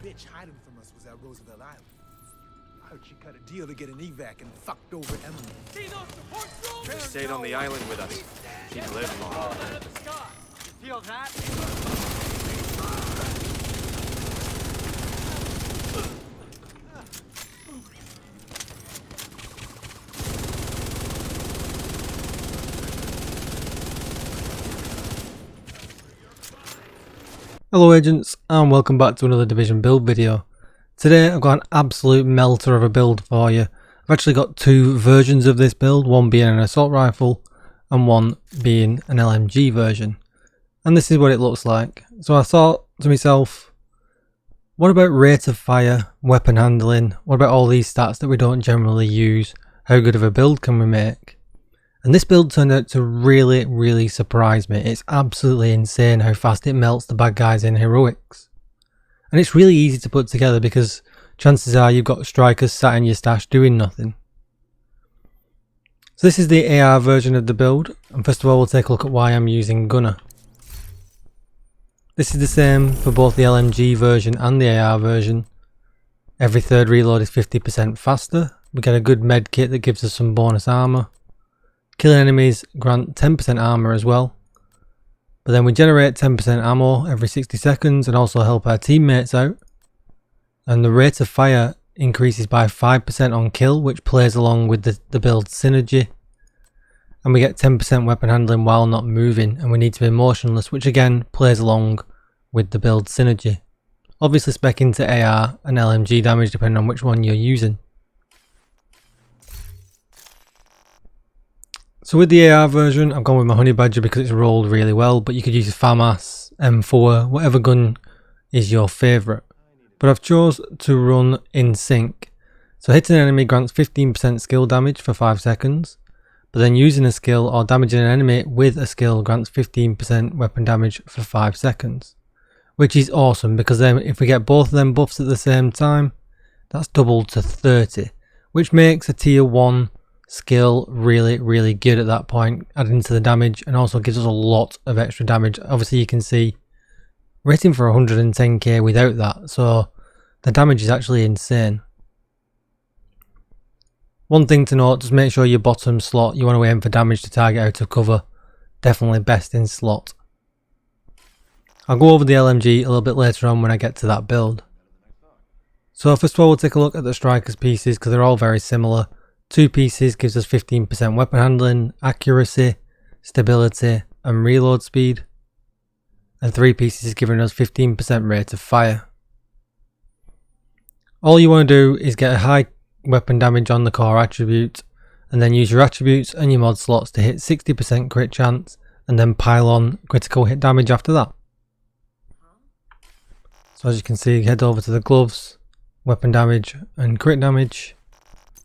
bitch hiding from us was at Roosevelt Island. I heard she cut a deal to get an evac and fucked over Emily. She stayed on the island with us. She'd live long. You feel that? Hello agents, and welcome back to another Division build video. Today I've got an absolute melter of a build for you. I've actually got two versions of this build, one being an assault rifle and one being an LMG version. And this is what it looks like. So I thought to myself, what about rate of fire, weapon handling, what about all these stats that we don't generally use? How good of a build can we make? And this build turned out to really surprise me. It's absolutely insane how fast it melts the bad guys in heroics. And it's really easy to put together because chances are you've got strikers sat in your stash doing nothing. So this is the AR version of the build, and first of all we'll take a look at why I'm using Gunner. This is the same for both the LMG version and the AR version. Every third reload is 50% faster. We get a good med kit that gives us some bonus armor. Killing enemies grant 10% armor as well. But then we generate 10% ammo every 60 seconds and also help our teammates out. And the rate of fire increases by 5% on kill, which plays along with the build synergy. And we get 10% weapon handling while not moving, and we need to be motionless, which again plays along with the build synergy. Obviously spec into AR and LMG damage depending on which one you're using. So with the AR version, I've gone with my Honey Badger because it's rolled really well, but you could use a FAMAS, M4, whatever gun is your favourite. But I've chose to run in sync. So hitting an enemy grants 15% skill damage for 5 seconds, but then using a skill or damaging an enemy with a skill grants 15% weapon damage for 5 seconds. Which is awesome because then if we get both of them buffs at the same time, that's doubled to 30, which makes a tier 1 skill really good at that point, adding to the damage, and also gives us a lot of extra damage. Obviously you can see rating for 110k without that, so the damage is actually insane. One thing to note, just make sure your bottom slot, you want to aim for damage to target out of cover, definitely best in slot. I'll go over the LMG a little bit later on when I get to that build. So first of all we'll take a look at the strikers pieces because they're all very similar. 2 pieces gives us 15% weapon handling, accuracy, stability and reload speed. And 3 pieces is giving us 15% rate of fire. All you want to do is get a high weapon damage on the core attribute and then use your attributes and your mod slots to hit 60% crit chance and then pile on critical hit damage after that. So as you can see, head over to the gloves, weapon damage and crit damage.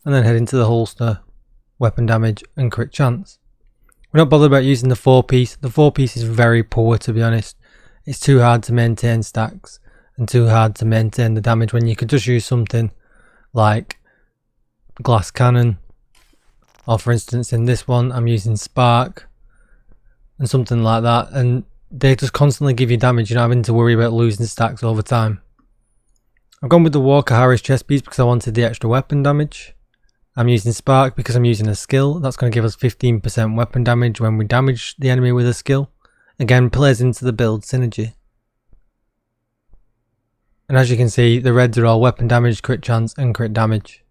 And then head into the holster, weapon damage and crit chance. We're not bothered about using the 4-piece. The 4-piece is very poor, to be honest. It's too hard to maintain stacks and too hard to maintain the damage when you could just use something like glass cannon, or for instance in this one I'm using spark and something like that, and they just constantly give you damage. You're not having to worry about losing stacks over time. I've gone with the Walker Harris chest piece because I wanted the extra weapon damage. I'm using Spark because I'm using a skill. That's going to give us 15% weapon damage when we damage the enemy with a skill. Again, plays into the build synergy. And as you can see, the reds are all weapon damage, crit chance and crit damage.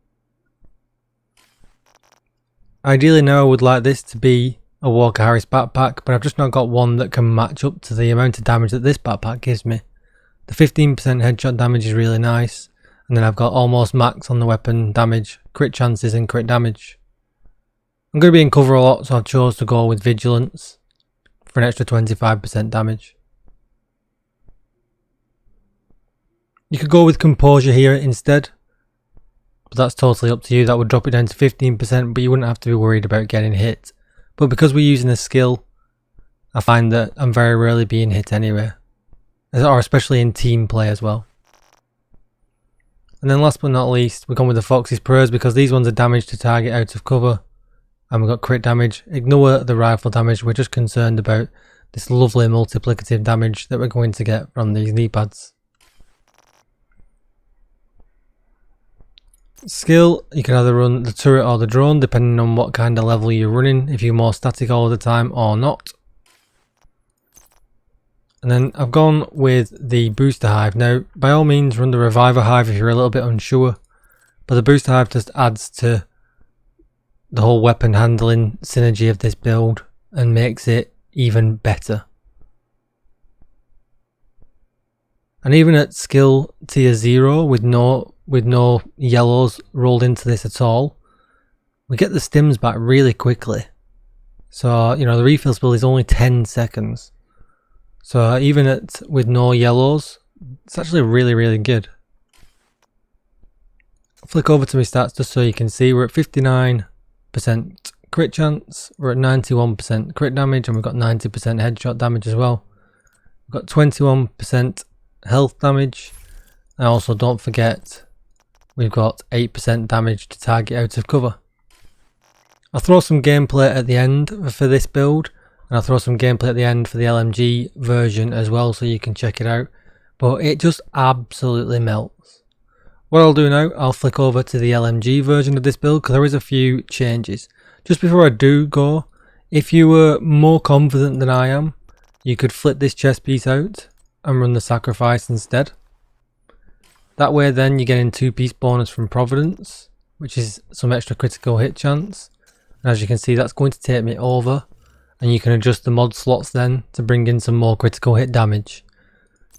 Ideally now I would like this to be a Walker Harris backpack, but I've just not got one that can match up to the amount of damage that this backpack gives me. The 15% headshot damage is really nice. And then I've got almost max on the weapon damage, crit chances and crit damage. I'm going to be in cover a lot, so I chose to go with Vigilance for an extra 25% damage. You could go with Composure here instead, but that's totally up to you. That would drop it down to 15%, but you wouldn't have to be worried about getting hit. But because we're using a skill, I find that I'm very rarely being hit anyway, or especially in team play as well. And then last but not least, we've gone with the Fox's Prayers because these ones are damage to target out of cover. And we've got crit damage. Ignore the rifle damage, we're just concerned about this lovely multiplicative damage that we're going to get from these knee pads. Skill, you can either run the turret or the drone depending on what kind of level you're running, if you're more static all the time or not. And then I've gone with the booster hive. Now by all means run the reviver hive if you're a little bit unsure, but the booster hive just adds to the whole weapon handling synergy of this build and makes it even better. And even at skill tier 0 with no yellows rolled into this at all, we get the stims back really quickly. So, you know, the refill spell is only 10 seconds. So even with no yellows, it's actually really good. I'll flick over to my stats just so you can see we're at 59% crit chance, we're at 91% crit damage, and we've got 90% headshot damage as well. We've got 21% health damage, and also don't forget we've got 8% damage to target out of cover. I'll throw some gameplay at the end for this build, and I'll throw some gameplay at the end for the LMG version as well so you can check it out, but it just absolutely melts. What I'll do now, I'll flick over to the LMG version of this build because there is a few changes. Just before I do go, if you were more confident than I am, you could flip this chest piece out and run the sacrifice instead. That way then you're getting 2-piece bonus from Providence, which is some extra critical hit chance. And as you can see, that's going to take me over, and you can adjust the mod slots then to bring in some more critical hit damage.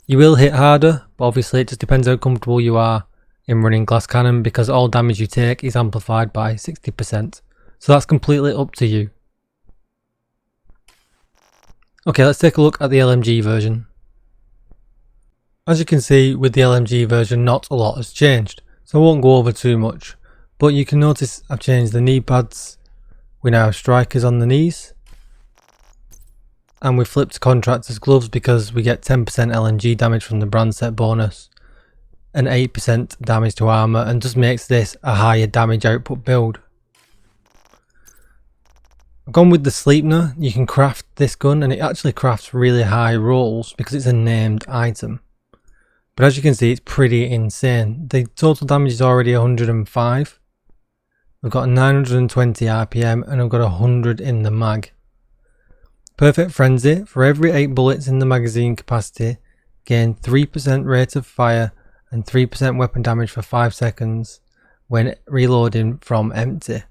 You will hit harder, but obviously it just depends how comfortable you are in running glass cannon, because all damage you take is amplified by 60%. So that's completely up to you. Okay, let's take a look at the LMG version. As you can see, with the LMG version, not a lot has changed, so I won't go over too much. But you can notice I've changed the knee pads. We now have strikers on the knees. And we flipped contractors gloves because we get 10% LMG damage from the brand set bonus and 8% damage to armor, and just makes this a higher damage output build. I've gone with the Sleipner. You can craft this gun and it actually crafts really high rolls because it's a named item. But as you can see, it's pretty insane. The total damage is already 105. We've got 920 RPM and I've got 100 in the mag. Perfect Frenzy, for every 8 bullets in the magazine capacity, gain 3% rate of fire and 3% weapon damage for 5 seconds when reloading from empty.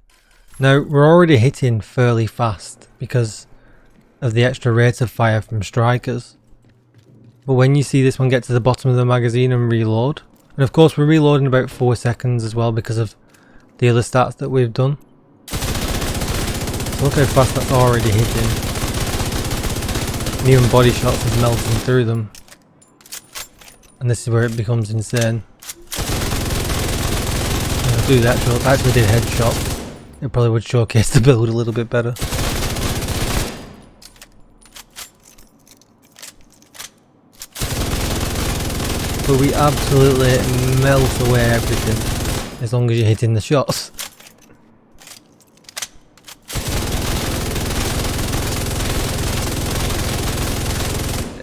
Now we're already hitting fairly fast because of the extra rate of fire from strikers. But when you see this one get to the bottom of the magazine and reload, and of course we're reloading about 4 seconds as well because of the other stats that we've done. So look how fast that's already hitting. And even body shots is melting through them. And this is where it becomes insane. I'll do the I actually did headshot. It probably would showcase the build a little bit better. But we absolutely melt away everything, as long as you're hitting the shots.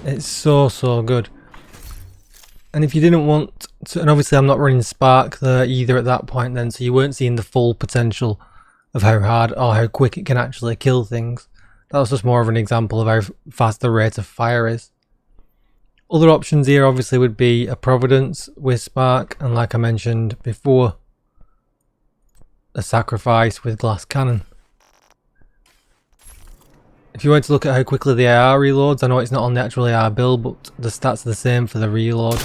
It's so good. And if you didn't want to, and obviously I'm not running Spark there either at that point then, so you weren't seeing the full potential of how hard or how quick it can actually kill things. That was just more of an example of how fast the rate of fire is. Other options here obviously would be a Providence with Spark, and like I mentioned before, a Sacrifice with Glass Cannon. If you want to look at how quickly the AR reloads, I know it's not on the actual AR build, but the stats are the same for the reload.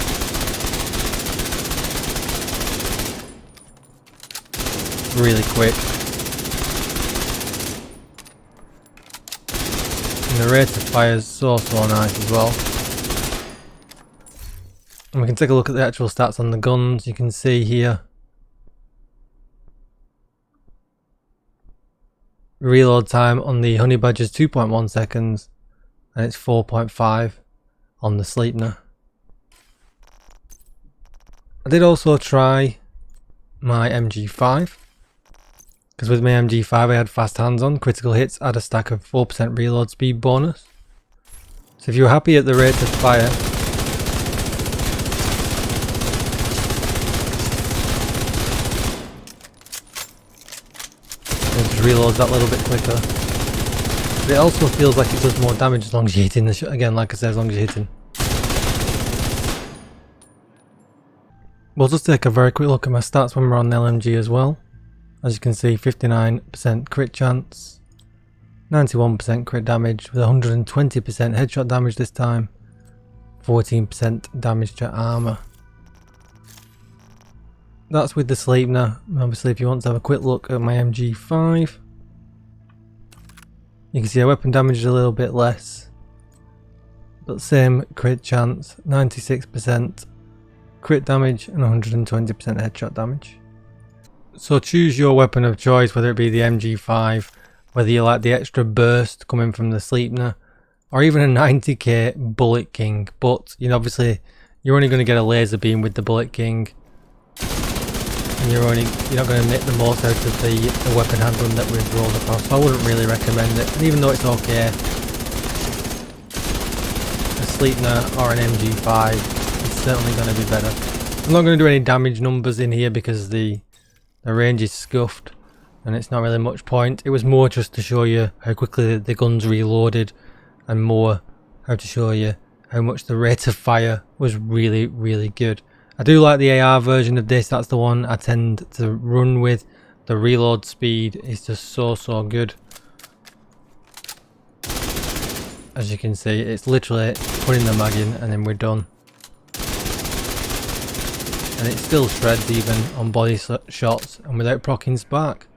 Really quick. And the rate of fire is so nice as well. And we can take a look at the actual stats on the guns. You can see here. Reload time on the Honey Badger is 2.1 seconds and it's 4.5 on the Sleipner. I did also try my MG5, because with my MG5 I had fast hands on, critical hits, add a stack of 4% reload speed bonus. So if you're happy at the rate of fire, reloads that little bit quicker. But it also feels like it does more damage as long as you're hitting the shot. Again, like I said, as long as you're hitting. We'll just take a very quick look at my stats when we're on the LMG as well. As you can see, 59% crit chance, 91% crit damage with 120% headshot damage this time, 14% damage to armour. That's with the Sleipner. Obviously, if you want to have a quick look at my MG5, you can see our weapon damage is a little bit less, but same crit chance, 96% crit damage and 120% headshot damage. So choose your weapon of choice, whether it be the MG5, whether you like the extra burst coming from the Sleipner, or even a 90k Bullet King. But you know, obviously you're only going to get a laser beam with the Bullet King, and you're not going to make the most out of the weapon handling that we've rolled across. So I wouldn't really recommend it. And even though it's okay, a Sleipner or an MG5 is certainly going to be better. I'm not going to do any damage numbers in here because the range is scuffed and it's not really much point. It was more just to show you how quickly the gun's reloaded, and more how to show you how much the rate of fire was really, really good. I do like the AR version of this. That's the one I tend to run with. The reload speed is just so good. As you can see, it's literally putting the mag in and then we're done. And it still shreds even on body shots and without proccing spark.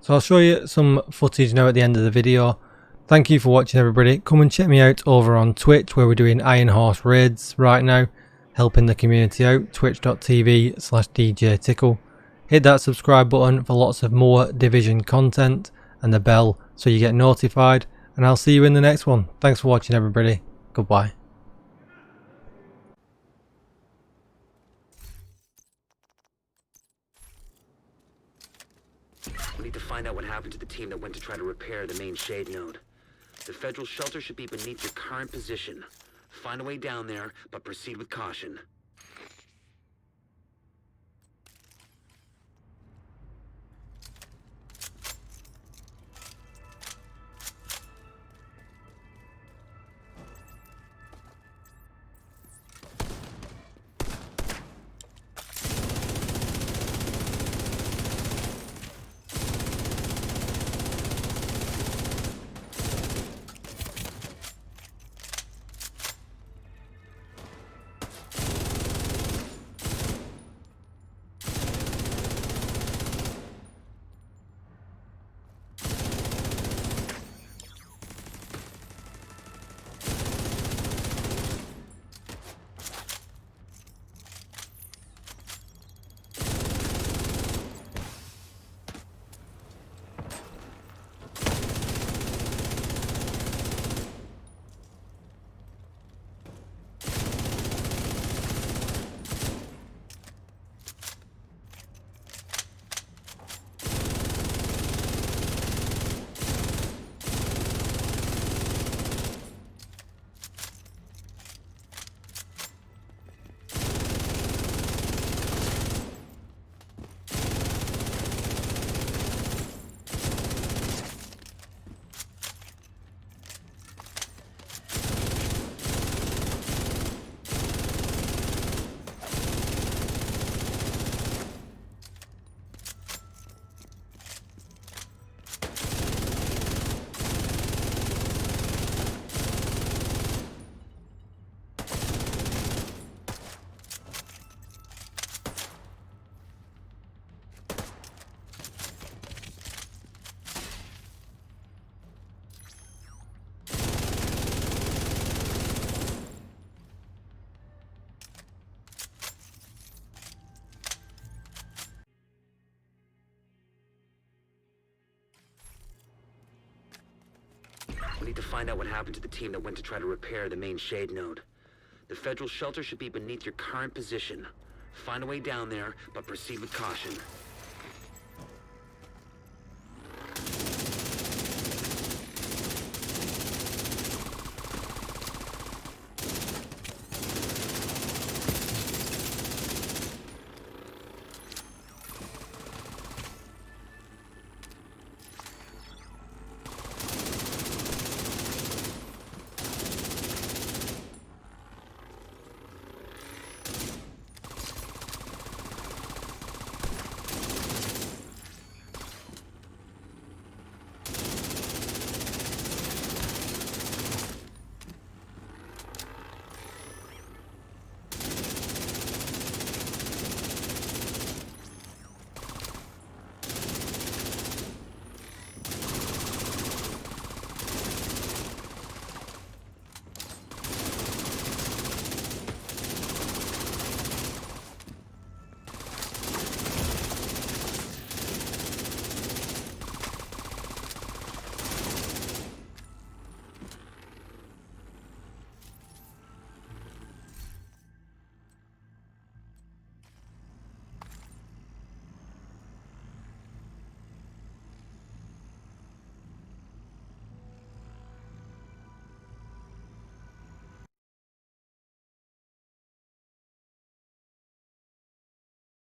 So I'll show you some footage now at the end of the video. Thank you for watching, everybody. Come and check me out over on Twitch, where we're doing Iron Horse raids right now, helping the community out. Twitch.tv/DJTICKLE. Hit that subscribe button for lots of more Division content, and the bell so you get notified. And I'll see you in the next one. Thanks for watching, everybody. Goodbye. We need to find out what happened to the team that went to try to repair the main shade node. The federal shelter should be beneath your current position. Find a way down there, but proceed with caution. We need to find out what happened to the team that went to try to repair the main shade node. The federal shelter should be beneath your current position. Find a way down there, but proceed with caution.